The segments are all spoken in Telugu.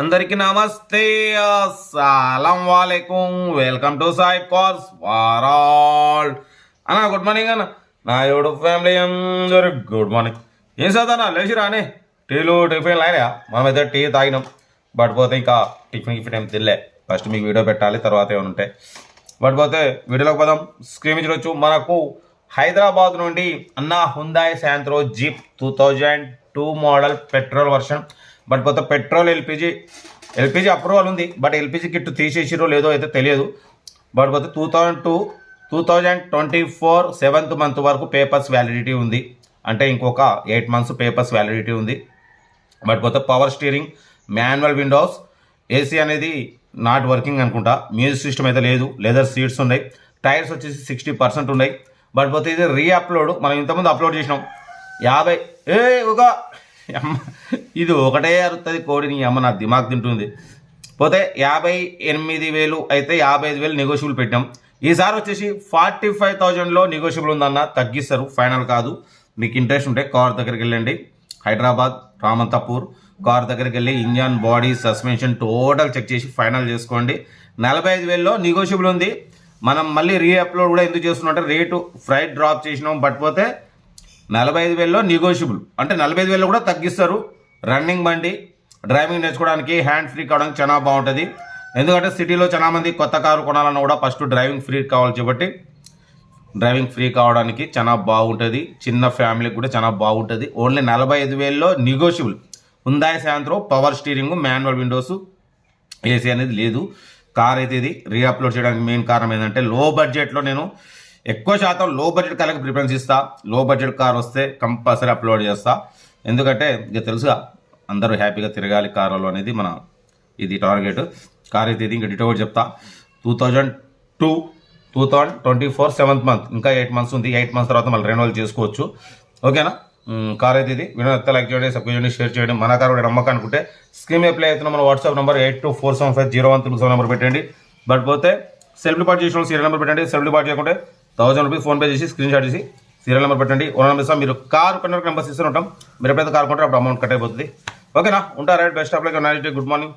అందరికి నమస్తే, అస్సలం వాలేకుం. Welcome to Sai cars for all. అన్న గుడ్ మార్నింగ్ అన్న. నా యూట్యూబ్ ఫ్యామిలీ అందరు గుడ్ మార్నింగ్. ఏం చదువునా లేచి రానే. టిఫిన్ అయినా మనమైతే టీ తాగినాం. బట్ పోతే ఇంకా టిఫిన్ ఏం తినలే. ఫస్ట్ మీకు వీడియో పెట్టాలి, తర్వాత ఏమైనా ఉంటాయి. బట్ పోతే వీడియోలోకి పోదాం. స్క్రీన్ చూడొచ్చు. మనకు హైదరాబాద్ నుండి అన్న హుందాయ్ Santro jeep 2002 model petrol version. But పోతే పెట్రోల్ ఎల్పిజి అప్రూవల్ ఉంది. బట్ ఎల్పిజి కిట్ తీసేసిరో లేదో అయితే తెలియదు. బట్ పోతే 2024 7th month వరకు పేపర్స్ వ్యాలిడిటీ ఉంది. అంటే ఇంకొక 8 months పేపర్స్ వ్యాలిడిటీ ఉంది. బట్ పోతే power steering, manual windows, AC అనేది నాట్ వర్కింగ్ అనుకుంటా. మ్యూజిక్ సిస్టమ్ అయితే లేదు. లెదర్ సీట్స్ ఉన్నాయి. టైర్స్ వచ్చేసి 60% ఉన్నాయి. బట్ పోతే ఇది రీ-అప్లోడ్. మనం ఇంతకుముందు అప్లోడ్ చేసినాం 50 ఇది ఒకటే అరుతుంది కోడిని. అమ్మ నా దిమాగ్ తింటుంది. పోతే 58,000 అయితే 55,000 నెగోషియబుల్ పెట్టాం. ఈసారి వచ్చేసి 45,000లో నెగోషియబుల్ ఉందన్న, తగ్గిస్తారు, ఫైనల్ కాదు. మీకు ఇంట్రెస్ట్ ఉంటే కార్ దగ్గరికి వెళ్ళండి. హైదరాబాద్ రామంతపూర్ కార్ దగ్గరికి వెళ్ళి engine, body, suspension total check చేసి ఫైనల్ చేసుకోండి. 45,000లో నెగోషియబుల్ ఉంది. మనం మళ్ళీ రీ-అప్లోడ్ కూడా ఎందుకు చేస్తున్నట్టే రేటు ఫ్రైట్ డ్రాప్ చేసినాం. బట్ పోతే 45,000లో నెగోషియబుల్ అంటే 45,000 కూడా తగ్గిస్తారు. రన్నింగ్ బండి, డ్రైవింగ్ నేర్చుకోవడానికి, హ్యాండ్ ఫ్రీ కావడానికి చాలా బాగుంటుంది. ఎందుకంటే సిటీలో చాలా మంది కొత్త కారు కొనాలన్నా కూడా ఫస్ట్ డ్రైవింగ్ ఫ్రీ కావాలి కాబట్టి డ్రైవింగ్ ఫ్రీ కావడానికి చాలా బాగుంటుంది. చిన్న ఫ్యామిలీకి కూడా చాలా బాగుంటుంది. ఓన్లీ 45,000లో negotiable. Hyundai Santro power steering, manual windows, AC అనేది లేదు. కార్ అయితే ఇది రీ-అప్లోడ్ చేయడానికి మెయిన్ కారణం ఏంటంటే లో బడ్జెట్లో నేను ఎక్కువ శాతం లో బడ్జెట్ కార్లకు ప్రిఫరెన్స్ ఇస్తా. లో బడ్జెట్ కార్ వస్తే కంపల్సరీ అప్లోడ్ చేస్తా. ఎందుకంటే ఇక తెలుసుగా అందరూ హ్యాపీగా తిరగాలి కారులో అనేది మన ఇది టార్గెట్. కార్ అయితే ఇది ఇంకా డిటో కూడా చెప్తా. 2024 7th month ఇంకా 8 months ఉంది. 8 months తర్వాత మళ్ళీ రెన్యువల్ చేసుకోవచ్చు. ఓకేనా. కార్ అయితే ఇది. వీడియో అయితే లైక్ చేయండి, సబ్స్క్రైబ్ చేయండి, షేర్ చేయండి. మన కార్ కూడా నమ్మకం అనుకుంటే స్క్రీన్ మీద ప్లే అవుతున్న మన వాట్సాప్ నెంబర్ 8247501377 నెంబర్ పెట్టండి. బట్ పోతే సెల్ఫ్ డిపార్ట్ చేసిన సీరియల్ నెంబర్ పెట్టండి. సెల్ఫ్ డిపార్ట్ చేయకుంటే 1000 రూపీస్ ఫోన్పే చేసి స్క్రీన్ షాట్ చేసి సీరియల్ నెంబర్ పెట్టండి. ఓనర్ నెంబర్ ఇస్తాం. మీరు కార్ కొన్న నెంబర్స్ ఇస్తూ ఉంటాం. మీరు ఎప్పుడైతే కార్ కొంటారో అప్పుడు అమౌంట్ కట్ అయిపోతుంది. ఓకేనా. ఉంటారు. Right. Best of luck. Good morning.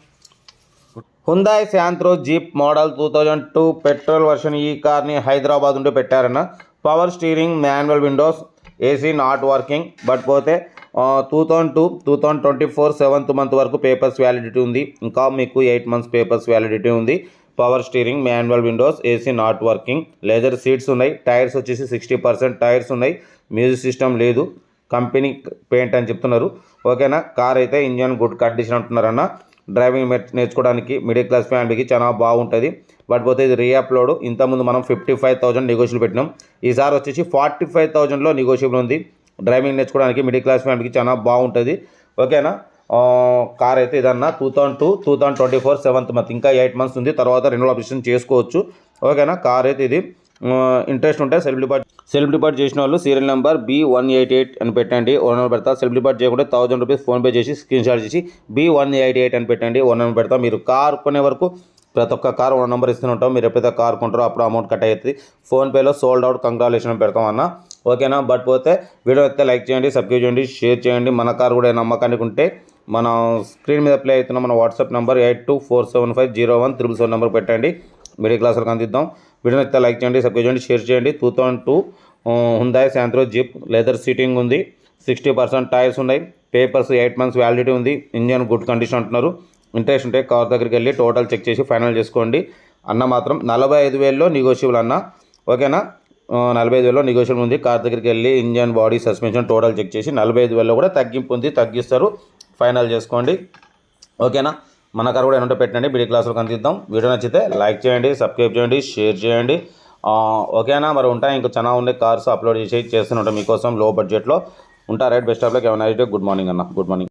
Hyundai Santro jeep model 2002 petrol version. ఈ కార్ని హైదరాబాద్ నుండి పెట్టారన్న. Power steering, manual windows, AC not working. But పోతే 2024 7th month వరకు పేపర్స్ వ్యాలిడిటీ ఉంది. ఇంకా మీకు 8 months పేపర్స్ వ్యాలిడిటీ ఉంది. Power steering, manual windows, AC not working, leather seats ఉన్నాయి. టైర్స్ వచ్చేసి 60% టైర్స్ ఉన్నాయి. మ్యూజిక్ సిస్టమ్ లేదు. కంపెనీ పెయింట్ అని చెప్తున్నారు. ఓకేనా. కార్ అయితే ఇంజన్ గుడ్ కండిషన్ అంటున్నారన్న. డ్రైవింగ్ నేర్చుకోవడానికి మిడిల్ క్లాస్ ఫ్యామిలీకి చాలా బాగుంటుంది. బట్ పోతే ఇది రీ-అప్లోడ్. ఇంతకుముందు మనం 55,000 నెగోషియబుల్ పెట్టినాం. ఈసారి వచ్చేసి 45,000లో నెగోషియబుల్ ఉంది. డ్రైవింగ్ నేర్చుకోవడానికి మిడిల్ క్లాస్ ఫ్యామిలీకి చాలా బాగుంటుంది. ఓకేనా. కార్ అయితే ఇదన్నా 2024 7th month ఇంకా 8 months ఉంది. తర్వాత రెన్యువల్ ఆప్షన్ చేసుకోవచ్చు. ఓకేనా. కార్ అయితే ఇది. ఇంట్రెస్ట్ ఉంటే సెల్ఫ్ డిపార్ట్ చేసిన వాళ్ళు సీరియల్ నెంబర్ B188 అని పెట్టండి. ఓనర్ పెడతా. సెల్ఫ్ డిపార్ట్ చేయకుంటే 1000 రూపీస్ ఫోన్పే చేసి స్క్రీన్ షాట్ చేసి B188 అని పెట్టండి. ఓనర్ పెడతా. మీరు కార్ కొనే వరకు ప్రతి ఒక్క కార్ ఓనర్ నెంబర్ ఇస్తూనే ఉంటాం. మీరు ఎప్పుడైతే కార్ కొంటారో అప్పుడు అమౌంట్ కట్ అవుతుంది. ఫోన్పేలో సోల్డ్ అవుట్ కంగ్రాచులేషన్ పెడతాం అన్న. ఓకేనా. బట్ పోతే వీడియో అయితే లైక్ చేయండి, సబ్స్క్రైబ్ చేయండి, షేర్ చేయండి. మన కార్ కూడా నమ్మకానికి ఉంటే మన స్క్రీన్ మీద ప్లే అవుతున్న మన వాట్సాప్ నెంబర్ 8247501377 నెంబర్ పెట్టండి. మిడిల్ క్లాస్ వరకు అందిద్దాం. వీడియో అయితే లైక్ చేయండి, సబ్స్క్రైబ్ చేయండి, షేర్ చేయండి. 2002 హుందాయ్ శాంత్రో జీప్ లెదర్ సీటింగ్ ఉంది. 60% టైర్స్ ఉన్నాయి. పేపర్స్ 8 months వ్యాలిడిటీ ఉంది. ఇంజన్ గుడ్ కండిషన్ అంటున్నారు. ఇంట్రెస్ట్ ఉంటే కార్ దగ్గరికి వెళ్ళి టోటల్ చెక్ చేసి ఫైనల్ చేసుకోండి. అన్న మాత్రం 45,000లో నెగోషియబుల్ అన్న. ఓకేనా. 45,000లో నెగోషియబుల్ ఉంది. కార్ దగ్గరికి వెళ్ళి engine, body, suspension total check చేసి 45,000లో కూడా తగ్గింపు ఉంది, తగ్గిస్తారు. ఫైనల్ చేసుకోండి. ఓకేనా. మన కార్ కూడా ఏమంటే పెట్టండి. మిడిల్ క్లాస్లో అందిద్దాం. వీడియో నచ్చితే లైక్ చేయండి, సబ్స్క్రైబ్ చేయండి, షేర్ చేయండి. ఓకేనా. మరి ఉంటాయి. ఇంకా చాలా ఉండే కార్స్ అప్లోడ్ చేసి చేస్తూనే ఉంటాం మీకోసం లో బడ్జెట్లో. ఉంటారు. Right. Best of luck. Good morning అన్న. Good morning.